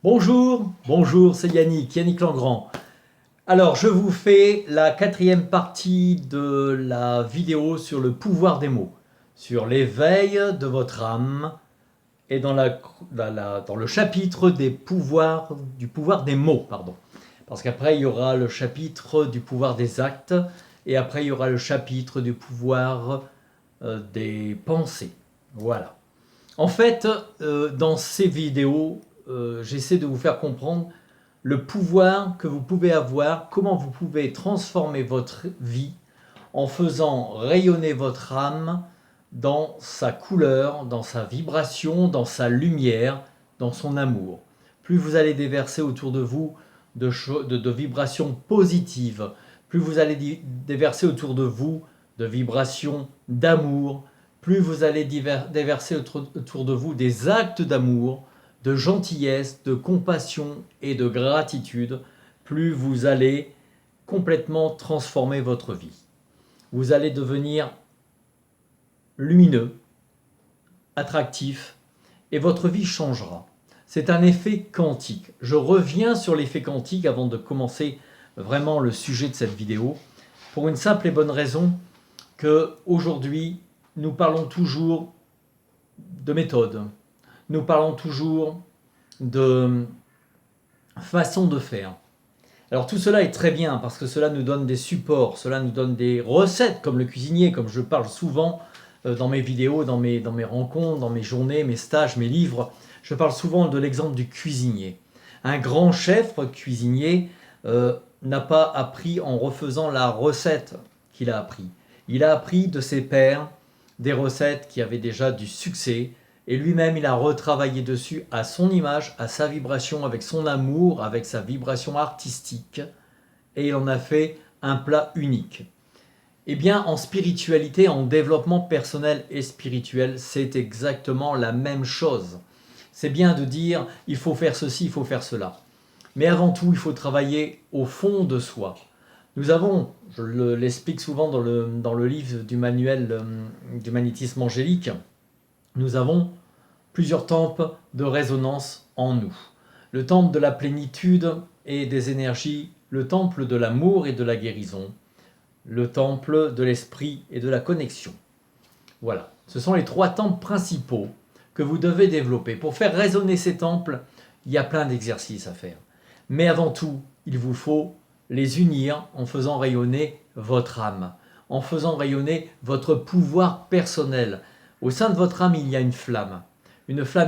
Bonjour, c'est Yannick Langrand. Alors, je vous fais la quatrième partie de la vidéo sur le pouvoir des mots, sur l'éveil de votre âme et dans le chapitre du pouvoir des mots, pardon. Parce qu'après, il y aura le chapitre du pouvoir des actes et après, il y aura le chapitre du pouvoir des pensées. Voilà. En fait, dans ces vidéos, j'essaie de vous faire comprendre le pouvoir que vous pouvez avoir, comment vous pouvez transformer votre vie en faisant rayonner votre âme dans sa couleur, dans sa vibration, dans sa lumière, dans son amour. Plus vous allez déverser autour de vous de vibrations positives, plus vous allez déverser autour de vous de vibrations d'amour, plus vous allez déverser autour de vous des actes d'amour, de gentillesse, de compassion et de gratitude, plus vous allez complètement transformer votre vie. Vous allez devenir lumineux, attractif, et votre vie changera. C'est un effet quantique. Je reviens sur l'effet quantique avant de commencer vraiment le sujet de cette vidéo, pour une simple et bonne raison que aujourd'hui nous parlons toujours de méthode, nous parlons toujours de façon de faire. Alors tout cela est très bien parce que cela nous donne des supports, cela nous donne des recettes comme le cuisinier, comme je parle souvent dans mes vidéos, dans mes rencontres, dans mes journées, mes stages, mes livres. Je parle souvent de l'exemple du cuisinier. Un grand chef cuisinier n'a pas appris en refaisant la recette qu'il a appris. Il a appris de ses pairs des recettes qui avaient déjà du succès et lui-même il a retravaillé dessus à son image, à sa vibration, avec son amour, avec sa vibration artistique et il en a fait un plat unique. Eh bien en spiritualité, en développement personnel et spirituel, c'est exactement la même chose. C'est bien de dire il faut faire ceci, il faut faire cela. Mais avant tout, il faut travailler au fond de soi. Nous avons, je l'explique souvent dans le livre du manuel du magnétisme angélique, nous avons plusieurs temples de résonance en nous. Le temple de la plénitude et des énergies, le temple de l'amour et de la guérison, le temple de l'esprit et de la connexion. Voilà, ce sont les trois temples principaux que vous devez développer. Pour faire résonner ces temples, il y a plein d'exercices à faire. Mais avant tout, il vous faut les unir en faisant rayonner votre âme, en faisant rayonner votre pouvoir personnel. Au sein de votre âme, il y a une flamme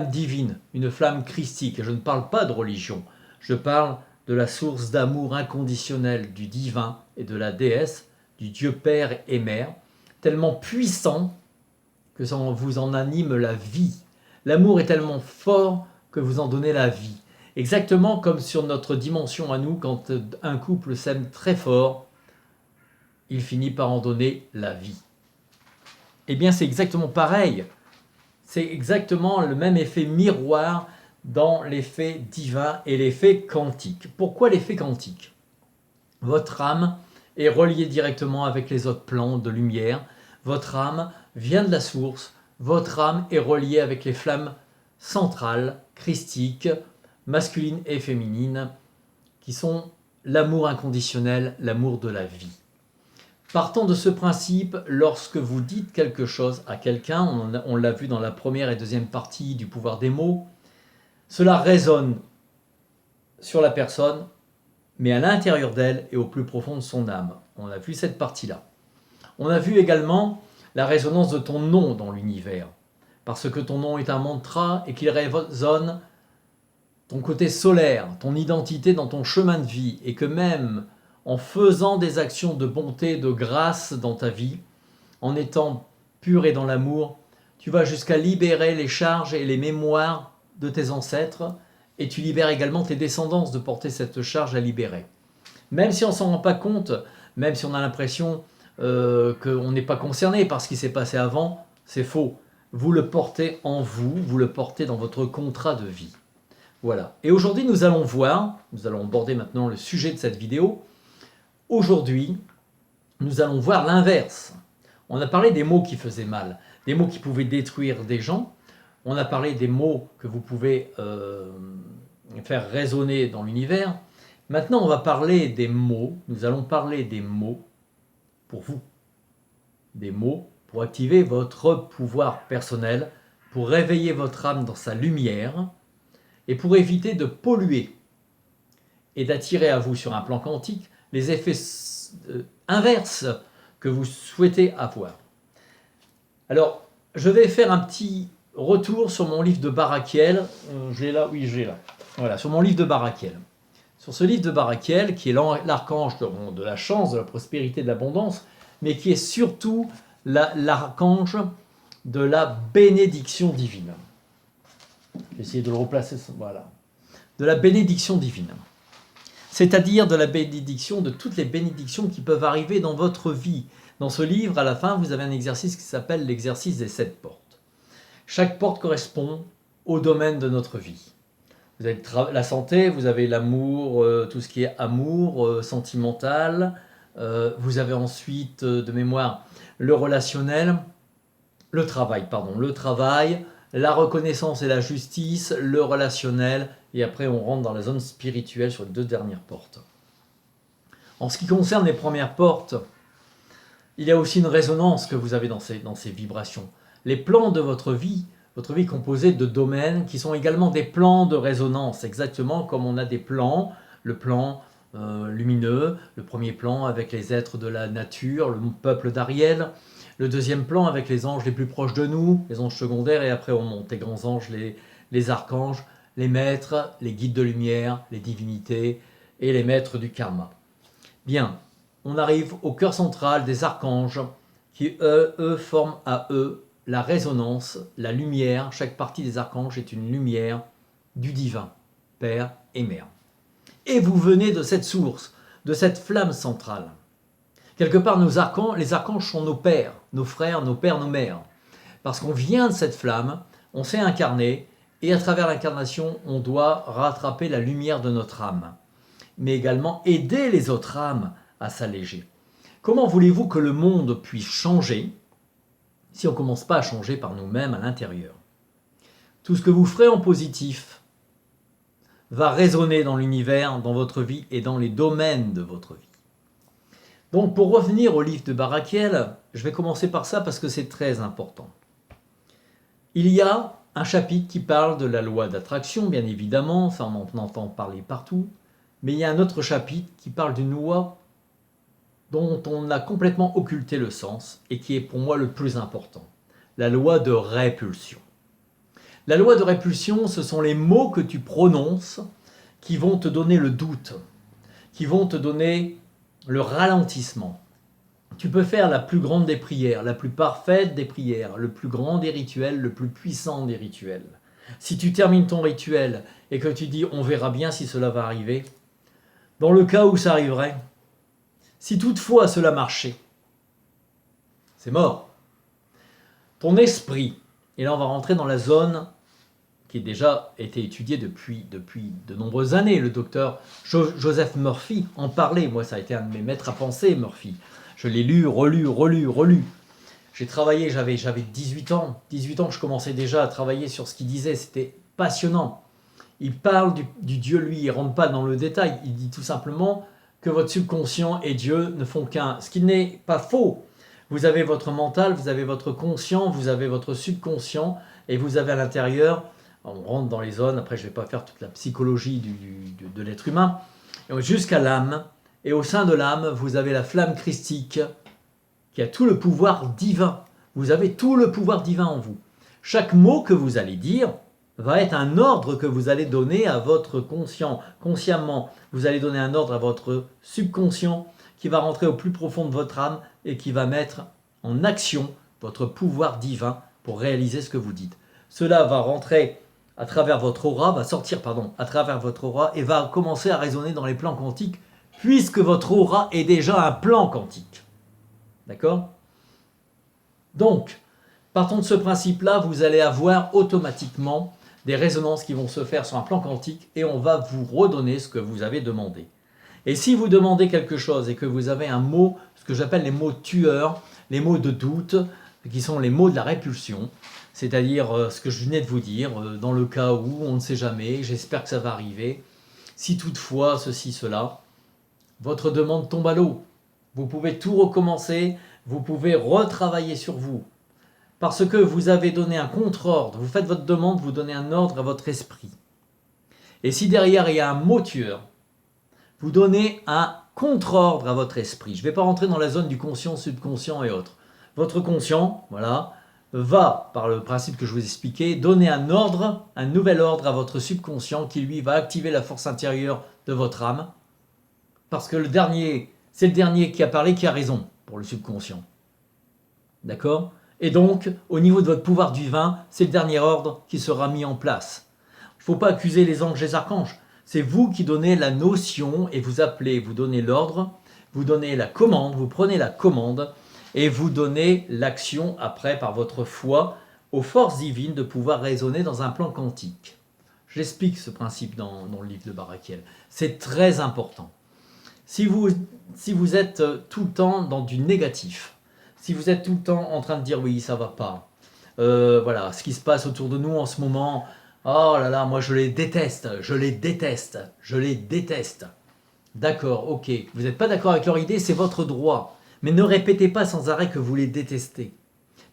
divine, une flamme christique. Et je ne parle pas de religion, je parle de la source d'amour inconditionnel du divin et de la déesse, du Dieu Père et Mère, tellement puissant que ça vous en anime la vie. L'amour est tellement fort que vous en donnez la vie. Exactement comme sur notre dimension à nous, quand un couple s'aime très fort, il finit par en donner la vie. Eh bien c'est exactement pareil. C'est exactement le même effet miroir dans l'effet divin et l'effet quantique. Pourquoi l'effet quantique? Votre âme est reliée directement avec les autres plans de lumière. Votre âme vient de la source. Votre âme est reliée avec les flammes centrales, christiques, masculines et féminines, qui sont l'amour inconditionnel, l'amour de la vie. Partant de ce principe, lorsque vous dites quelque chose à quelqu'un, on l'a vu dans la première et deuxième partie du pouvoir des mots, cela résonne sur la personne, mais à l'intérieur d'elle et au plus profond de son âme. On a vu cette partie-là. On a vu également la résonance de ton nom dans l'univers, parce que ton nom est un mantra et qu'il résonne ton côté solaire, ton identité dans ton chemin de vie, et que même en faisant des actions de bonté, de grâce dans ta vie, en étant pur et dans l'amour, tu vas jusqu'à libérer les charges et les mémoires de tes ancêtres, et tu libères également tes descendants de porter cette charge à libérer. Même si on ne s'en rend pas compte, même si on a l'impression qu'on n'est pas concerné par ce qui s'est passé avant, c'est faux. Vous le portez en vous, vous le portez dans votre contrat de vie. Voilà. Et aujourd'hui, nous allons aborder maintenant le sujet de cette vidéo. Aujourd'hui, nous allons voir l'inverse. On a parlé des mots qui faisaient mal, des mots qui pouvaient détruire des gens. On a parlé des mots que vous pouvez faire résonner dans l'univers. Maintenant, on va parler des mots. Nous allons parler des mots pour vous. Des mots pour activer votre pouvoir personnel, pour réveiller votre âme dans sa lumière et pour éviter de polluer et d'attirer à vous sur un plan quantique les effets inverses que vous souhaitez avoir. Alors, je vais faire un petit retour sur mon livre de Barakiel. Je l'ai là, oui, je l'ai là. Voilà, sur mon livre de Barakiel. Sur ce livre de Barakiel, qui est l'archange de la chance, de la prospérité, de l'abondance, mais qui est surtout l'archange de la bénédiction divine. Je vais essayer de le replacer, voilà. De la bénédiction divine. C'est-à-dire de la bénédiction, de toutes les bénédictions qui peuvent arriver dans votre vie. Dans ce livre, à la fin, vous avez un exercice qui s'appelle l'exercice des 7 portes. Chaque porte correspond au domaine de notre vie. Vous avez la santé, vous avez l'amour, tout ce qui est amour, sentimental. Vous avez ensuite, de mémoire, le relationnel, le travail, la reconnaissance et la justice, le relationnel, et après on rentre dans la zone spirituelle sur les 2 dernières portes. En ce qui concerne les premières portes, il y a aussi une résonance que vous avez dans ces vibrations. Les plans de votre vie est composée de domaines qui sont également des plans de résonance, exactement comme on a des plans, le plan lumineux, le premier plan avec les êtres de la nature, le peuple d'Ariel, le deuxième plan avec les anges les plus proches de nous, les anges secondaires, et après on monte les grands anges, les archanges, les maîtres, les guides de lumière, les divinités et les maîtres du karma. Bien, on arrive au cœur central des archanges qui, eux forment à eux la résonance, la lumière. Chaque partie des archanges est une lumière du divin, Père et Mère. Et vous venez de cette source, de cette flamme centrale. Quelque part, les archanges sont nos pères, nos frères, nos pères, nos mères. Parce qu'on vient de cette flamme, on s'est incarné, et à travers l'incarnation, on doit rattraper la lumière de notre âme. Mais également aider les autres âmes à s'alléger. Comment voulez-vous que le monde puisse changer si on ne commence pas à changer par nous-mêmes à l'intérieur? Tout ce que vous ferez en positif va résonner dans l'univers, dans votre vie et dans les domaines de votre vie. Donc pour revenir au livre de Barakiel, je vais commencer par ça parce que c'est très important. Il y a un chapitre qui parle de la loi d'attraction, bien évidemment, ça on en entend parler partout, mais il y a un autre chapitre qui parle d'une loi dont on a complètement occulté le sens et qui est pour moi le plus important, la loi de répulsion. La loi de répulsion, ce sont les mots que tu prononces qui vont te donner le doute, qui vont te donner le ralentissement. Tu peux faire la plus grande des prières, la plus parfaite des prières, le plus grand des rituels, le plus puissant des rituels. Si tu termines ton rituel et que tu dis « on verra bien si cela va arriver », dans le cas où ça arriverait, si toutefois cela marchait, c'est mort. Ton esprit, et là on va rentrer dans la zone qui a déjà été étudiée depuis de nombreuses années. Le docteur Joseph Murphy en parlait. Moi, ça a été un de mes maîtres à penser, Murphy. Je l'ai lu, relu. J'ai travaillé, j'avais 18 ans. 18 ans, je commençais déjà à travailler sur ce qu'il disait. C'était passionnant. Il parle du Dieu, lui, il ne rentre pas dans le détail. Il dit tout simplement que votre subconscient et Dieu ne font qu'un. Ce qui n'est pas faux. Vous avez votre mental, vous avez votre conscient, vous avez votre subconscient, et vous avez à l'intérieur, on rentre dans les zones, après je ne vais pas faire toute la psychologie de l'être humain, jusqu'à l'âme, et au sein de l'âme, vous avez la flamme christique qui a tout le pouvoir divin. Vous avez tout le pouvoir divin en vous. Chaque mot que vous allez dire va être un ordre que vous allez donner à votre conscient. Consciemment, vous allez donner un ordre à votre subconscient qui va rentrer au plus profond de votre âme et qui va mettre en action votre pouvoir divin pour réaliser ce que vous dites. Cela va rentrer à travers votre aura, va sortir à travers votre aura et va commencer à résonner dans les plans quantiques puisque votre aura est déjà un plan quantique. D'accord? Donc, partant de ce principe-là, vous allez avoir automatiquement des résonances qui vont se faire sur un plan quantique et on va vous redonner ce que vous avez demandé. Et si vous demandez quelque chose et que vous avez un mot, ce que j'appelle les mots tueurs, les mots de doute, qui sont les mots de la répulsion, C'est-à-dire ce que je venais de vous dire, dans le cas où on ne sait jamais, j'espère que ça va arriver. Si toutefois ceci, cela, votre demande tombe à l'eau. Vous pouvez tout recommencer, vous pouvez retravailler sur vous. Parce que vous avez donné un contre-ordre, vous faites votre demande, vous donnez un ordre à votre esprit. Et si derrière il y a un mot tueur, vous donnez un contre-ordre à votre esprit. Je ne vais pas rentrer dans la zone du conscient, subconscient et autres. Votre conscient, voilà, va, par le principe que je vous ai expliqué, donner un ordre, un nouvel ordre à votre subconscient qui lui va activer la force intérieure de votre âme. Parce que c'est le dernier qui a parlé qui a raison pour le subconscient. D'accord ? Et donc, au niveau de votre pouvoir divin, c'est le dernier ordre qui sera mis en place. Il ne faut pas accuser les anges et les archanges. C'est vous qui donnez la notion et vous appelez, vous donnez l'ordre, vous donnez la commande, vous prenez la commande et vous donnez l'action après par votre foi aux forces divines de pouvoir raisonner dans un plan quantique. J'explique ce principe dans le livre de Barakiel. C'est très important. Si vous êtes tout le temps dans du négatif, si vous êtes tout le temps en train de dire oui, ça va pas, voilà, ce qui se passe autour de nous en ce moment, oh là là, moi je les déteste, je les déteste, je les déteste. D'accord, ok, vous n'êtes pas d'accord avec leur idée, c'est votre droit. Mais ne répétez pas sans arrêt que vous les détestez.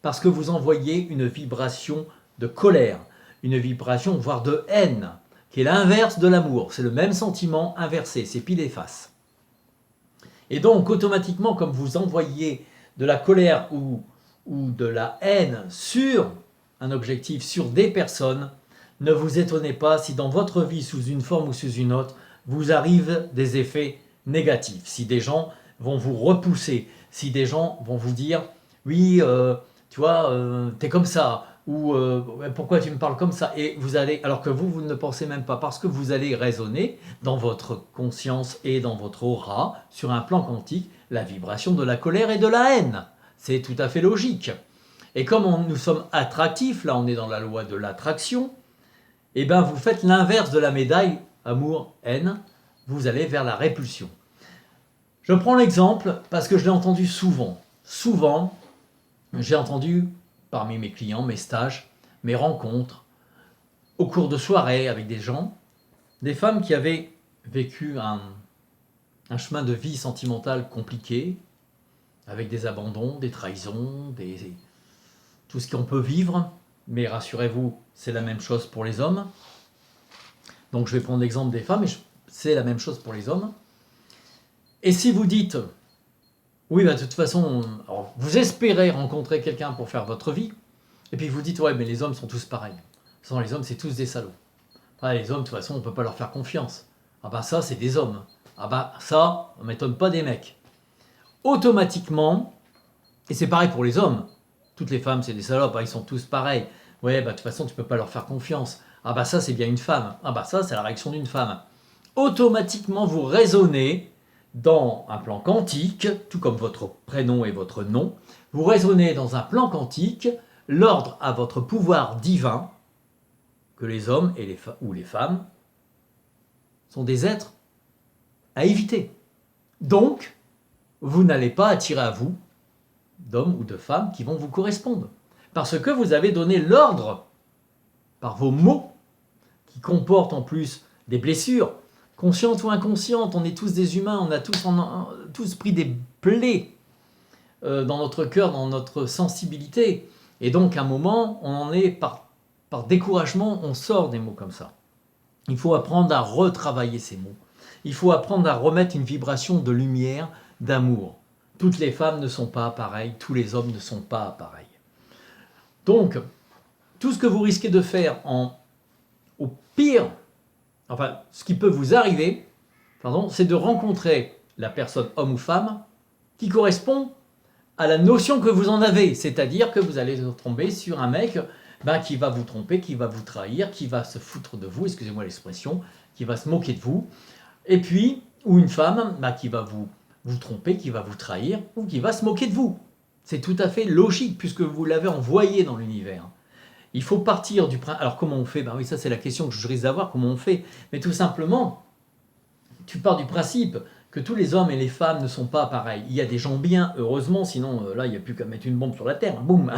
Parce que vous envoyez une vibration de colère, une vibration voire de haine, qui est l'inverse de l'amour. C'est le même sentiment inversé, c'est pile et face. Et donc automatiquement, comme vous envoyez de la colère ou de la haine sur un objectif, sur des personnes, ne vous étonnez pas si dans votre vie, sous une forme ou sous une autre, vous arrivent des effets négatifs. Si des gens vont vous repousser, si des gens vont vous dire « oui, tu vois, t'es comme ça » ou « pourquoi tu me parles comme ça ?» et vous allez, alors que vous ne pensez même pas, parce que vous allez raisonner dans votre conscience et dans votre aura, sur un plan quantique, la vibration de la colère et de la haine. C'est tout à fait logique. Et comme nous sommes attractifs, là on est dans la loi de l'attraction, et bien vous faites l'inverse de la médaille, amour, haine, vous allez vers la répulsion. Je prends l'exemple parce que je l'ai entendu souvent. Souvent, j'ai entendu parmi mes clients, mes stages, mes rencontres, au cours de soirées avec des gens, des femmes qui avaient vécu un chemin de vie sentimental compliqué, avec des abandons, des trahisons, tout ce qu'on peut vivre. Mais rassurez-vous, c'est la même chose pour les hommes. Donc je vais prendre l'exemple des femmes, et c'est la même chose pour les hommes. Et si vous dites, oui, bah, de toute façon, alors, vous espérez rencontrer quelqu'un pour faire votre vie, et puis vous dites, ouais, mais les hommes sont tous pareils. De toute façon, les hommes, c'est tous des salauds. Ah, les hommes, de toute façon, on ne peut pas leur faire confiance. Ah bah ça, c'est des hommes. Ah bah ça, on ne m'étonne pas des mecs. Automatiquement, et c'est pareil pour les hommes, toutes les femmes, c'est des salopes, ils sont tous pareils. Ouais, bah de toute façon, tu ne peux pas leur faire confiance. Ah bah ça, c'est bien une femme. Ah bah ça, c'est la réaction d'une femme. Automatiquement, vous raisonnez dans un plan quantique, tout comme votre prénom et votre nom, vous raisonnez dans un plan quantique l'ordre à votre pouvoir divin, que les hommes et ou les femmes sont des êtres à éviter. Donc, vous n'allez pas attirer à vous d'hommes ou de femmes qui vont vous correspondre. Parce que vous avez donné l'ordre par vos mots, qui comportent en plus des blessures, conscientes ou inconscientes. On est tous des humains, on a tous pris des plaies dans notre cœur, dans notre sensibilité. Et donc, à un moment, on en est par découragement, on sort des mots comme ça. Il faut apprendre à retravailler ces mots. Il faut apprendre à remettre une vibration de lumière, d'amour. Toutes les femmes ne sont pas pareilles, tous les hommes ne sont pas pareils. Donc, tout ce que vous risquez de faire au pire, enfin, ce qui peut vous arriver, c'est de rencontrer la personne, homme ou femme, qui correspond à la notion que vous en avez. C'est-à-dire que vous allez tomber sur un mec qui va vous tromper, qui va vous trahir, qui va se foutre de vous, excusez-moi l'expression, qui va se moquer de vous. Et puis, ou une femme qui va vous tromper, qui va vous trahir, ou qui va se moquer de vous. C'est tout à fait logique, puisque vous l'avez envoyé dans l'univers. Il faut partir du principe. Alors comment on fait ? Oui, ça c'est la question que je risque d'avoir, comment on fait ? Mais tout simplement, tu pars du principe que tous les hommes et les femmes ne sont pas pareils. Il y a des gens bien, heureusement, sinon là, il n'y a plus qu'à mettre une bombe sur la Terre, boum.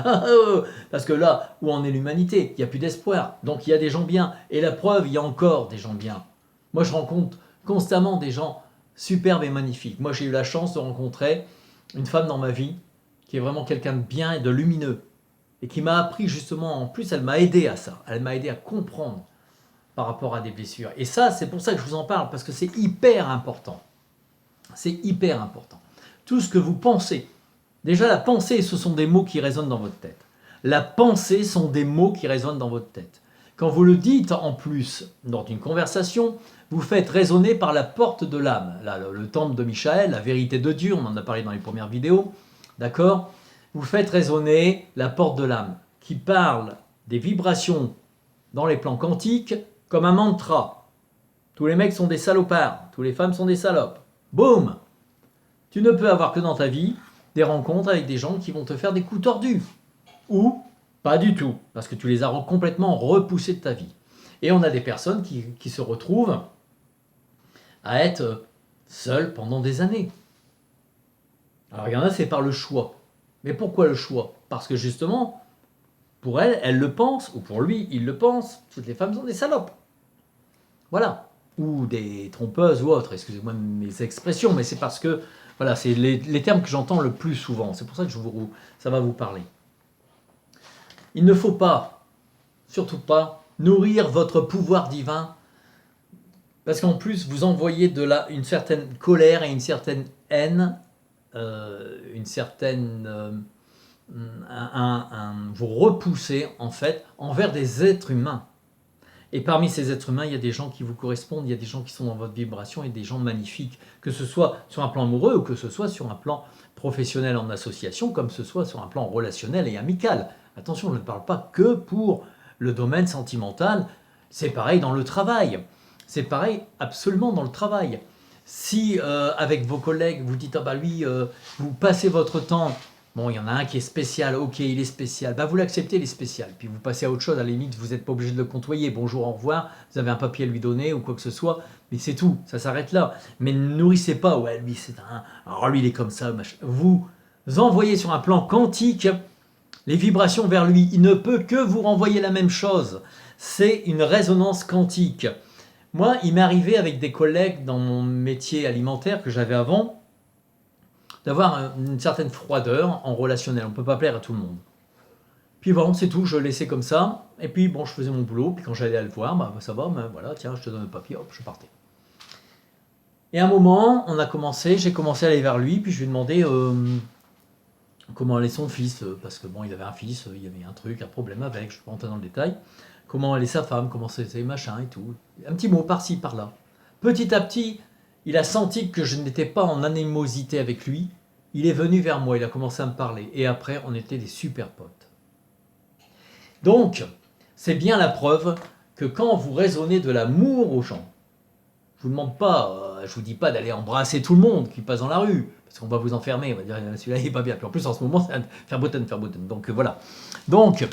Parce que là, où en est l'humanité, il n'y a plus d'espoir. Donc il y a des gens bien. Et la preuve, il y a encore des gens bien. Moi, je rencontre constamment des gens superbes et magnifiques. Moi, j'ai eu la chance de rencontrer une femme dans ma vie qui est vraiment quelqu'un de bien et de lumineux. Et qui m'a appris justement, en plus, elle m'a aidé à ça. Elle m'a aidé à comprendre par rapport à des blessures. Et ça, c'est pour ça que je vous en parle, parce que c'est hyper important. C'est hyper important. Tout ce que vous pensez, déjà la pensée, ce sont des mots qui résonnent dans votre tête. La pensée sont des mots qui résonnent dans votre tête. Quand vous le dites en plus dans une conversation, vous faites résonner par la porte de l'âme. Là, le temple de Michael, la vérité de Dieu, on en a parlé dans les premières vidéos, d'accord? Vous faites résonner la porte de l'âme, qui parle des vibrations dans les plans quantiques comme un mantra. Tous les mecs sont des salopards, toutes les femmes sont des salopes. Boum! Tu ne peux avoir que dans ta vie des rencontres avec des gens qui vont te faire des coups tordus. Ou pas du tout, parce que tu les as complètement repoussés de ta vie. Et on a des personnes qui se retrouvent à être seules pendant des années. Alors il y en a, c'est par le choix. Mais pourquoi le choix? Parce que justement, pour elle, elle le pense, ou pour lui, il le pense, toutes les femmes sont des salopes. Voilà. Ou des trompeuses ou autres, excusez-moi mes expressions, mais c'est parce que, voilà, c'est les termes que j'entends le plus souvent. C'est pour ça que ça va vous parler. Il ne faut pas, surtout pas, nourrir votre pouvoir divin, parce qu'en plus, vous envoyez une certaine colère et une certaine haine, vous repoussez, en fait, envers des êtres humains. Et parmi ces êtres humains, il y a des gens qui vous correspondent, il y a des gens qui sont dans votre vibration et des gens magnifiques, que ce soit sur un plan amoureux ou que ce soit sur un plan professionnel en association, comme ce soit sur un plan relationnel et amical. Attention, je ne parle pas que pour le domaine sentimental, c'est pareil dans le travail. C'est pareil absolument dans le travail. Si avec vos collègues, vous dites « Ah bah lui, vous passez votre temps », bon, il y en a un qui est spécial, ok, il est spécial. Bah, vous l'acceptez, il est spécial. Puis vous passez à autre chose, à la limite, vous n'êtes pas obligé de le côtoyer. Bonjour, au revoir, vous avez un papier à lui donner ou quoi que ce soit. Mais c'est tout, ça s'arrête là. Mais ne nourrissez pas, ouais, lui, c'est un... Alors lui, il est comme ça, machin. Vous envoyez sur un plan quantique les vibrations vers lui. Il ne peut que vous renvoyer la même chose. C'est une résonance quantique. Moi, il m'est arrivé avec des collègues dans mon métier alimentaire que j'avais avant, d'avoir une certaine froideur en relationnel. On ne peut pas plaire à tout le monde. Puis bon, c'est tout, je laissais comme ça. Et puis bon, je faisais mon boulot. Puis quand j'allais le voir, bah, ça va, mais voilà, tiens, je te donne le papier, hop, je partais. Et à un moment, j'ai commencé à aller vers lui, puis je lui ai demandé comment allait son fils, parce que bon, il avait un fils, il y avait un truc, un problème avec, je ne vais pas rentrer dans le détail. Comment allait sa femme, comment c'était, machin et tout. Un petit mot par-ci, par-là. Petit à petit, il a senti que je n'étais pas en animosité avec lui. Il est venu vers moi, il a commencé à me parler. Et après, on était des super potes. Donc, c'est bien la preuve que quand vous raisonnez de l'amour aux gens, je vous demande pas, je vous dis pas d'aller embrasser tout le monde qui passe dans la rue, parce qu'on va vous enfermer, on va dire celui-là il est pas bien. Puis en plus en ce moment c'est faire boutane. Donc voilà. Donc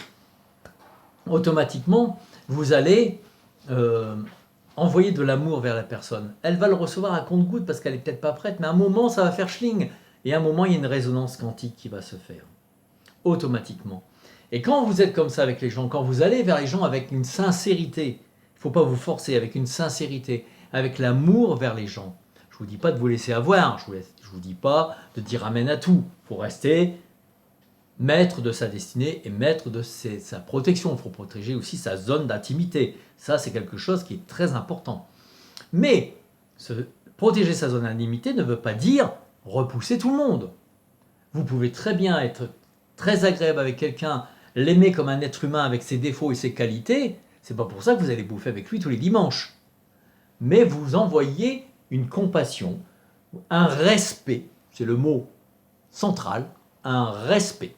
automatiquement vous allez envoyer de l'amour vers la personne. Elle va le recevoir à compte-gouttes parce qu'elle est peut-être pas prête, mais à un moment ça va faire schling. Et à un moment il y a une résonance quantique qui va se faire automatiquement. Et quand vous êtes comme ça avec les gens, quand vous allez vers les gens avec une sincérité, il ne faut pas vous forcer, avec une sincérité, avec l'amour vers les gens. Je ne vous dis pas de vous laisser avoir, je ne vous dis pas de dire amen à tout. Il faut rester maître de sa destinée et maître de sa protection. Il faut protéger aussi sa zone d'intimité. Ça, c'est quelque chose qui est très important. Mais protéger sa zone d'intimité ne veut pas dire repousser tout le monde. Vous pouvez très bien être très agréable avec quelqu'un, l'aimer comme un être humain avec ses défauts et ses qualités. C'est pas pour ça que vous allez bouffer avec lui tous les dimanches. Mais vous envoyez une compassion, un respect, c'est le mot central, un respect.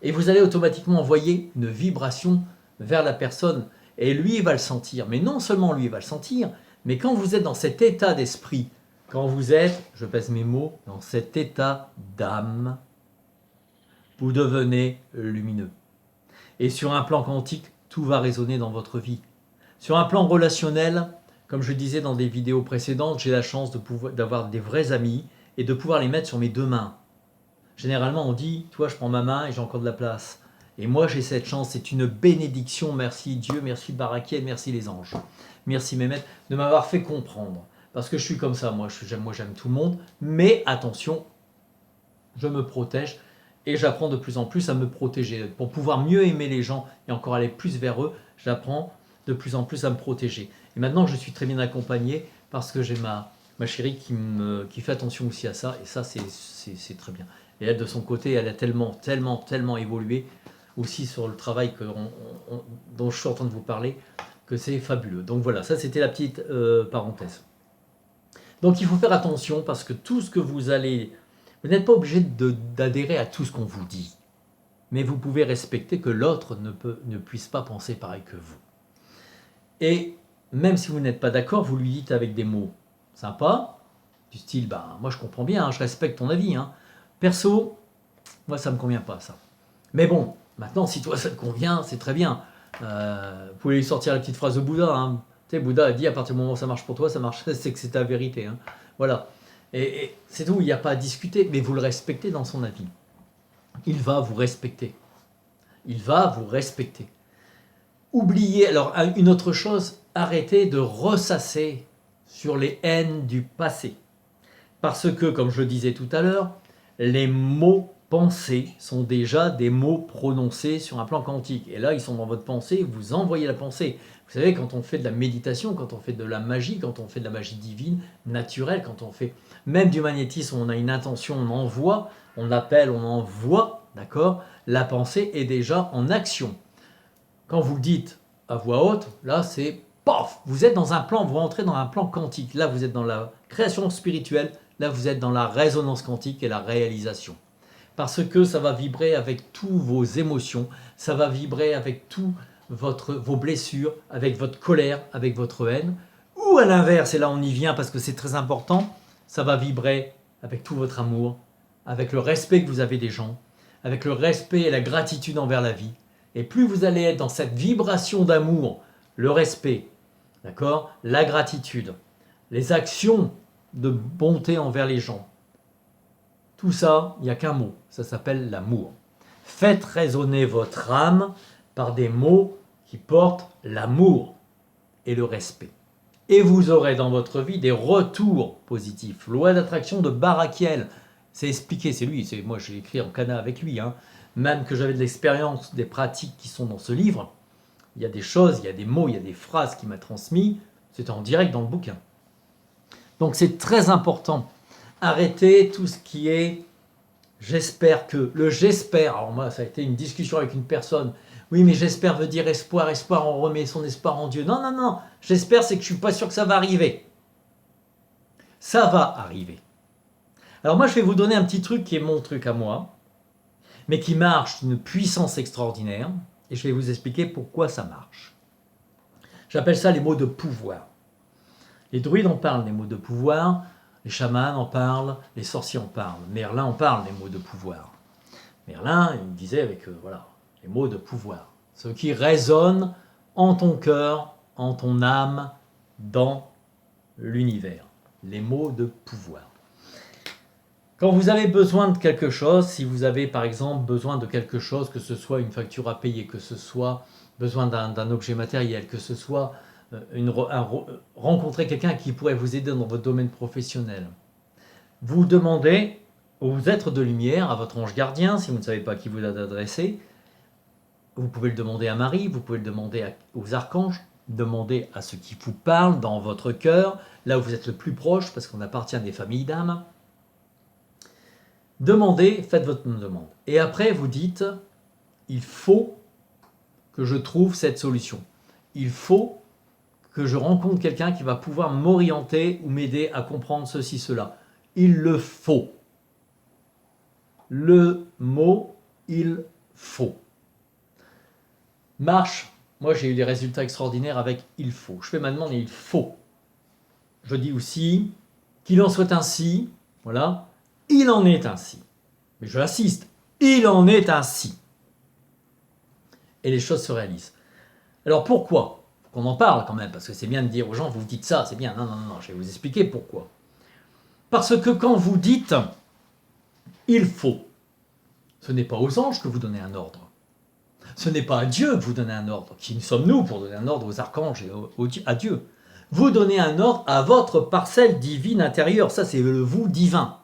Et vous allez automatiquement envoyer une vibration vers la personne. Et lui, il va le sentir. Mais non seulement lui, il va le sentir, mais quand vous êtes dans cet état d'esprit, quand vous êtes, je pèse mes mots, dans cet état d'âme, vous devenez lumineux. Et sur un plan quantique, tout va résonner dans votre vie. Sur un plan relationnel, Comme je disais dans des vidéos précédentes, j'ai la chance d'avoir des vrais amis et de pouvoir les mettre sur mes deux mains. Généralement, on dit, toi, je prends ma main et j'ai encore de la place. Et moi, j'ai cette chance, c'est une bénédiction. Merci Dieu, merci Barakiel, merci les anges. Merci mes maîtres de m'avoir fait comprendre. Parce que je suis comme ça, moi j'aime tout le monde. Mais attention, je me protège et j'apprends de plus en plus à me protéger. Pour pouvoir mieux aimer les gens et encore aller plus vers eux, j'apprends de plus en plus à me protéger. Et maintenant, je suis très bien accompagné parce que j'ai ma chérie qui fait attention aussi à ça. Et ça, c'est très bien. Et elle, de son côté, elle a tellement évolué aussi sur le travail dont je suis en train de vous parler, que c'est fabuleux. Donc voilà, ça c'était la petite parenthèse. Donc il faut faire attention parce que tout ce que vous n'êtes pas obligé d'adhérer à tout ce qu'on vous dit. Mais vous pouvez respecter que l'autre ne puisse pas penser pareil que vous. Et même si vous n'êtes pas d'accord, vous lui dites avec des mots sympas, du style, moi je comprends bien, je respecte ton avis. Perso, moi ça ne me convient pas ça. Mais bon, maintenant si toi ça te convient, c'est très bien. Vous pouvez lui sortir la petite phrase de Bouddha. Tu sais, Bouddha a dit, à partir du moment où ça marche pour toi, ça marche, c'est que c'est ta vérité. Voilà. Et c'est tout, il n'y a pas à discuter, mais vous le respectez dans son avis. Il va vous respecter. Il va vous respecter. Oubliez, alors une autre chose, arrêtez de ressasser sur les haines du passé. Parce que, comme je le disais tout à l'heure, les mots pensés sont déjà des mots prononcés sur un plan quantique. Et là, ils sont dans votre pensée, vous envoyez la pensée. Vous savez, quand on fait de la méditation, quand on fait de la magie, quand on fait de la magie divine, naturelle, quand on fait même du magnétisme, on a une intention, on envoie, on appelle, on envoie, d'accord? La pensée est déjà en action. Quand vous dites à voix haute, là c'est paf, vous êtes dans un plan, vous rentrez dans un plan quantique. Là vous êtes dans la création spirituelle, là vous êtes dans la résonance quantique et la réalisation. Parce que ça va vibrer avec tous vos émotions, ça va vibrer avec tous vos blessures, avec votre colère, avec votre haine. Ou à l'inverse, et là on y vient parce que c'est très important, ça va vibrer avec tout votre amour, avec le respect que vous avez des gens, avec le respect et la gratitude envers la vie. Et plus vous allez être dans cette vibration d'amour, le respect, d'accord, la gratitude, les actions de bonté envers les gens, tout ça, il n'y a qu'un mot, ça s'appelle l'amour. Faites résonner votre âme par des mots qui portent l'amour et le respect. Et vous aurez dans votre vie des retours positifs. Loi d'attraction de Barakiel, c'est expliqué, c'est lui, moi j'ai écrit en cana avec lui, même que j'avais de l'expérience, des pratiques qui sont dans ce livre, il y a des choses, il y a des mots, il y a des phrases qu'il m'a transmis, c'était en direct dans le bouquin. Donc c'est très important. Arrêtez tout ce qui est j'espère que. Le j'espère, alors moi ça a été une discussion avec une personne, oui mais j'espère veut dire espoir, espoir on remet son espoir en Dieu. Non, non, non, j'espère c'est que je suis pas sûr que ça va arriver. Ça va arriver. Alors moi je vais vous donner un petit truc qui est mon truc à moi, mais qui marche d'une puissance extraordinaire, et je vais vous expliquer pourquoi ça marche. J'appelle ça les mots de pouvoir. Les druides en parlent des mots de pouvoir, les chamans en parlent, les sorciers en parlent, Merlin en parle des mots de pouvoir. Merlin, il disait avec les mots de pouvoir, ce qui résonne en ton cœur, en ton âme, dans l'univers. Les mots de pouvoir. Quand vous avez besoin de quelque chose, si vous avez par exemple besoin de quelque chose, que ce soit une facture à payer, que ce soit besoin d'un objet matériel, que ce soit rencontrer quelqu'un qui pourrait vous aider dans votre domaine professionnel, vous demandez aux êtres de lumière, à votre ange gardien, si vous ne savez pas à qui vous adresser, vous pouvez le demander à Marie, vous pouvez le demander aux archanges, demandez à ceux qui vous parlent dans votre cœur, là où vous êtes le plus proche, parce qu'on appartient à des familles d'âmes. Demandez, faites votre demande. Et après, vous dites, il faut que je trouve cette solution. Il faut que je rencontre quelqu'un qui va pouvoir m'orienter ou m'aider à comprendre ceci, cela. Il le faut. Le mot, il faut. Marche. Moi, j'ai eu des résultats extraordinaires avec il faut. Je fais ma demande et il faut. Je dis aussi qu'il en soit ainsi. Voilà. Il en est ainsi. Mais je insiste, il en est ainsi. Et les choses se réalisent. Alors pourquoi ? qu'on en parle quand même, parce que c'est bien de dire aux gens, vous dites ça, c'est bien. Non, non, non, je vais vous expliquer pourquoi. Parce que quand vous dites « il faut », ce n'est pas aux anges que vous donnez un ordre. Ce n'est pas à Dieu que vous donnez un ordre. Qui sommes-nous pour donner un ordre aux archanges et à Dieu? Vous donnez un ordre à votre parcelle divine intérieure. Ça, c'est le vous divin.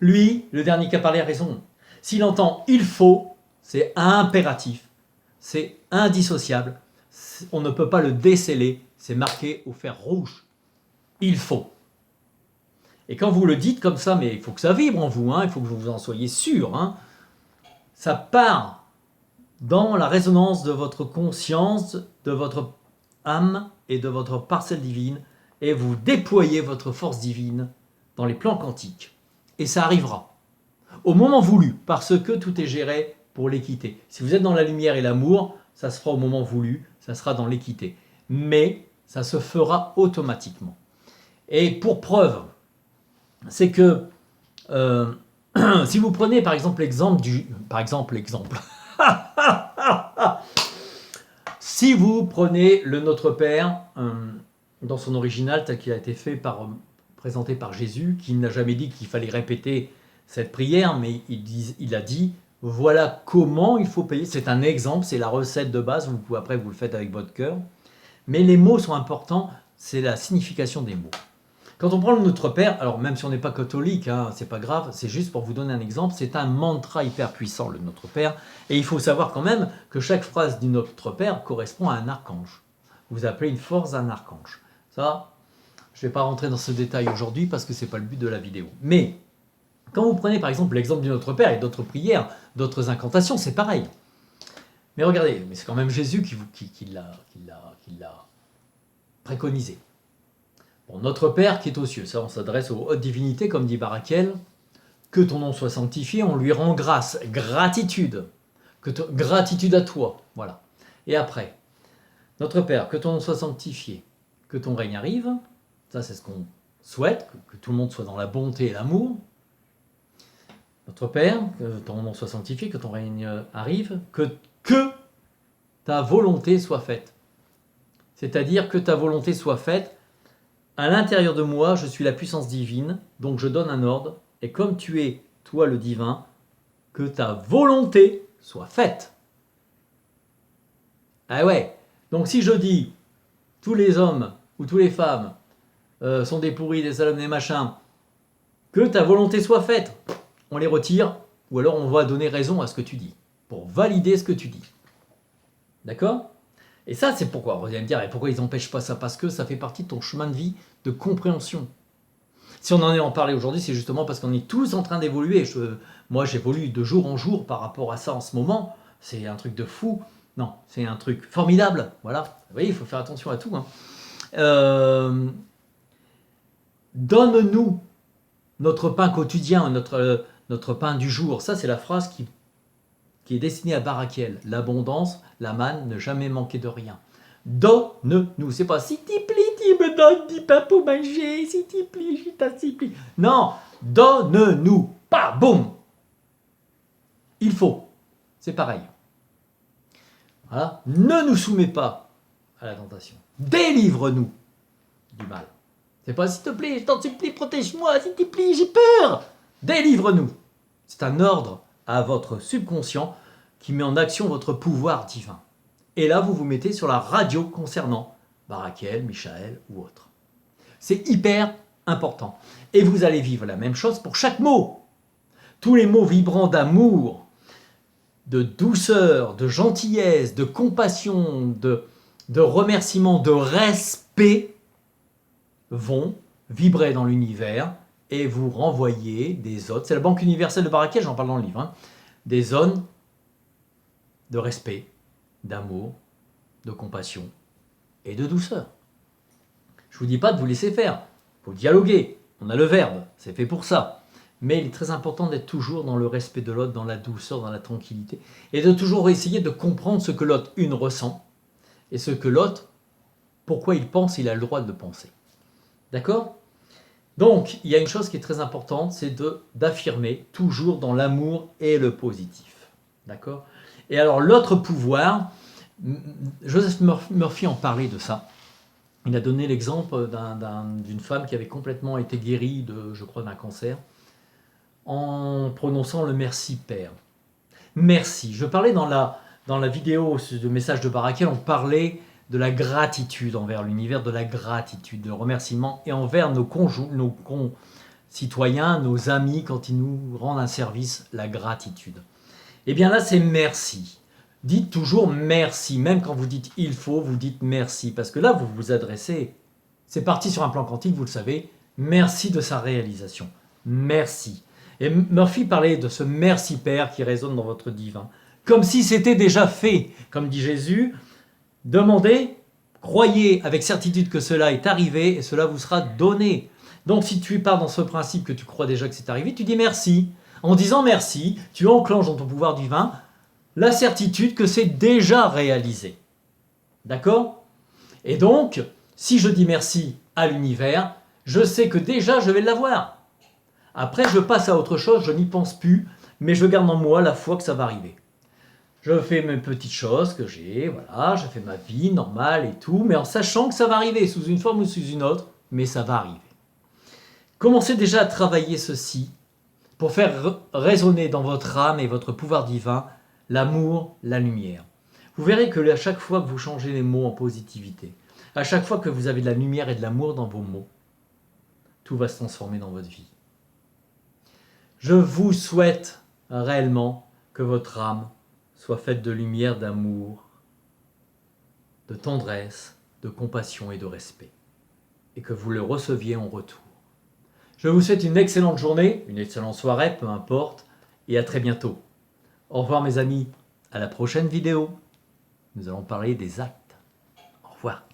Lui, le dernier qui a parlé a raison. S'il entend « il faut », c'est impératif, c'est indissociable. On ne peut pas le déceler, c'est marqué au fer rouge. Il faut. Et quand vous le dites comme ça, mais il faut que ça vibre en vous, il faut que vous en soyez sûr, ça part dans la résonance de votre conscience, de votre âme et de votre parcelle divine, et vous déployez votre force divine dans les plans quantiques. Et ça arrivera, au moment voulu, parce que tout est géré pour l'équité. Si vous êtes dans la lumière et l'amour, ça se fera au moment voulu, ça sera dans l'équité. Mais ça se fera automatiquement. Et pour preuve, c'est que si vous prenez par exemple l'exemple si vous prenez le Notre Père dans son original tel qu'il a été présenté par Jésus, qui n'a jamais dit qu'il fallait répéter cette prière, mais il a dit voilà comment il faut payer. C'est un exemple, c'est la recette de base, après vous le faites avec votre cœur, mais les mots sont importants, c'est la signification des mots. Quand on prend le Notre Père, alors même si on n'est pas catholique, c'est pas grave, c'est juste pour vous donner un exemple, c'est un mantra hyper puissant, le Notre Père, et il faut savoir quand même que chaque phrase du Notre Père correspond à un archange. Vous appelez une force d'un archange. Ça, je ne vais pas rentrer dans ce détail aujourd'hui parce que ce n'est pas le but de la vidéo. Mais quand vous prenez par exemple l'exemple du Notre Père et d'autres prières, d'autres incantations, c'est pareil. Mais regardez, mais c'est quand même Jésus qui l'a préconisé. Bon, Notre Père qui est aux cieux, ça on s'adresse aux hautes divinités, comme dit Barakiel, que ton nom soit sanctifié, on lui rend grâce, gratitude, gratitude à toi, voilà. Et après, Notre Père, que ton nom soit sanctifié, que ton règne arrive, ça c'est ce qu'on souhaite, que tout le monde soit dans la bonté et l'amour. Notre Père, que ton nom soit sanctifié, que ton règne arrive, que ta volonté soit faite. C'est-à-dire que ta volonté soit faite. À l'intérieur de moi, je suis la puissance divine, donc je donne un ordre, et comme tu es, toi le divin, que ta volonté soit faite. Ah ouais, donc si je dis, tous les hommes ou toutes les femmes sont des pourris, des salopes, des machins, que ta volonté soit faite, on les retire, ou alors on va donner raison à ce que tu dis, pour valider ce que tu dis. D'accord ? Et ça, c'est pourquoi. Vous allez me dire, et pourquoi ils n'empêchent pas ça? Parce que ça fait partie de ton chemin de vie de compréhension. Si on en est en parler aujourd'hui, c'est justement parce qu'on est tous en train d'évoluer. Moi, j'évolue de jour en jour par rapport à ça en ce moment. C'est un truc de fou. Non, c'est un truc formidable. Voilà. Vous voyez, il faut faire attention à tout. Donne-nous notre pain quotidien, notre pain du jour. Ça, c'est la phrase qui est destinée à Barakiel. L'abondance, la manne, ne jamais manquer de rien. Donne-nous. C'est pas si t'y plie, tu me donnes du pain pour manger, si t'y plie, je t'assiplie. Non, donne-nous. Pas, boum. Il faut. C'est pareil. Voilà. Ne nous soumets pas à la tentation. Délivre-nous du mal. C'est pas s'il te plaît, je t'en supplie, protège-moi, s'il te plaît, j'ai peur. Délivre-nous. C'est un ordre à votre subconscient qui met en action votre pouvoir divin. Et là, vous vous mettez sur la radio concernant Barakiel, Michael ou autre. C'est hyper important. Et vous allez vivre la même chose pour chaque mot. Tous les mots vibrants d'amour, de douceur, de gentillesse, de compassion, de remerciement, de respect vont vibrer dans l'univers et vous renvoyer des zones. C'est la banque universelle de Barakiel, j'en parle dans le livre. Des zones de respect, d'amour, de compassion et de douceur. Je ne vous dis pas de vous laisser faire. Il faut dialoguer. On a le verbe, c'est fait pour ça. Mais il est très important d'être toujours dans le respect de l'autre, dans la douceur, dans la tranquillité. Et de toujours essayer de comprendre ce que l'autre, ressent. Et ce que l'autre, pourquoi il pense, il a le droit de penser. D'accord ? Donc, il y a une chose qui est très importante, c'est d'affirmer toujours dans l'amour et le positif. D'accord ? Et alors, l'autre pouvoir, Joseph Murphy en parlait de ça. Il a donné l'exemple d'une femme qui avait complètement été guérie, je crois, d'un cancer, en prononçant le merci Père. Merci. Je parlais dans la vidéo de message de Barakel, on parlait de la gratitude envers l'univers, de la gratitude, de remerciement, et envers nos concitoyens, nos amis, quand ils nous rendent un service, la gratitude. Et bien là, c'est merci. Dites toujours merci, même quand vous dites il faut, vous dites merci, parce que là, vous vous adressez, c'est parti sur un plan quantique, vous le savez, merci de sa réalisation, merci. Et Murphy parlait de ce merci Père qui résonne dans votre divin, comme si c'était déjà fait, comme dit Jésus, demandez, croyez avec certitude que cela est arrivé et cela vous sera donné. Donc si tu pars dans ce principe que tu crois déjà que c'est arrivé, tu dis merci. En disant merci, tu enclenches dans ton pouvoir divin la certitude que c'est déjà réalisé. D'accord? Et donc, si je dis merci à l'univers, je sais que déjà je vais l'avoir. Après, je passe à autre chose, je n'y pense plus, mais je garde en moi la foi que ça va arriver. Je fais mes petites choses que j'ai, voilà, je fais ma vie normale et tout, mais en sachant que ça va arriver, sous une forme ou sous une autre, mais ça va arriver. Commencez déjà à travailler ceci pour faire résonner dans votre âme et votre pouvoir divin l'amour, la lumière. Vous verrez que à chaque fois que vous changez les mots en positivité, à chaque fois que vous avez de la lumière et de l'amour dans vos mots, tout va se transformer dans votre vie. Je vous souhaite réellement que votre âme soit faite de lumière, d'amour, de tendresse, de compassion et de respect, et que vous le receviez en retour. Je vous souhaite une excellente journée, une excellente soirée, peu importe, et à très bientôt. Au revoir mes amis, à la prochaine vidéo. Nous allons parler des actes. Au revoir.